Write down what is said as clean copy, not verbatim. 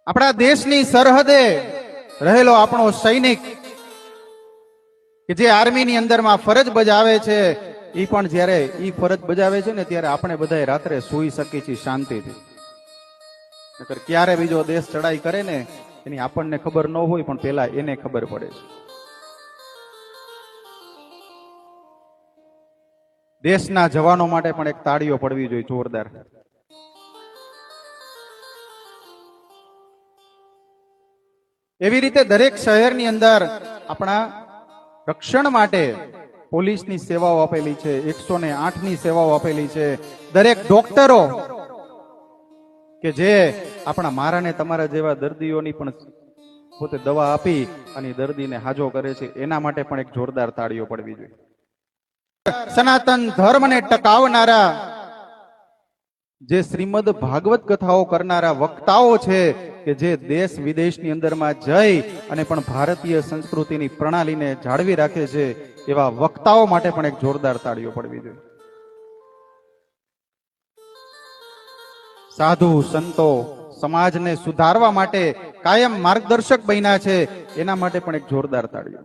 આપણા દેશની સરહદે રહેલો આપણો સૈનિક કે જે આર્મીની અંદરમાં ફરજ બજાવે છે, એ પણ જ્યારે ઈ ફરજ બજાવે છે ને ત્યારે આપણે બધાય રાત્રે સૂઈ શકીએ છીએ શાંતિથી. નકર ક્યારે બીજો દેશ ચડાઈ કરે ને એની આપણને ખબર ન હોય, પણ પેલા એને ખબર પડે છે. દેશના જવાનો માટે પણ એક તાળીઓ પડવી જોઈએ જોરદાર. એવી રીતે દરેક શહેરની અંદર આપણા રક્ષણ માટે પોલીસની સેવાઓ આપેલી છે, 108ની સેવાઓ આપેલી છે. દરેક ડોક્ટરો કે જે આપણા મારા ને તમારા જેવા દર્દીઓની પણ પોતે દવા આપી અને દર્દીને હાજો કરે છે, એના માટે પણ એક જોરદાર તાળીઓ પડવી જોઈએ. સનાતન ધર્મને ટકાવનારા જે શ્રીમદ ભાગવત કથાઓ કરનારા વક્તાઓ છે, કે જે દેશ વિદેશની અંદરમાં જઈ અને પણ ભારતીય સંસ્કૃતિની પ્રણાલીને જાળવી રાખે છે, એવા વક્તાઓ માટે પણ એક જોરદાર તાળીઓ પડવી જોઈએ. સાધુ સંતો સમાજને સુધારવા માટે કાયમ માર્ગદર્શક બન્યા છે, એના માટે પણ એક જોરદાર તાળીઓ.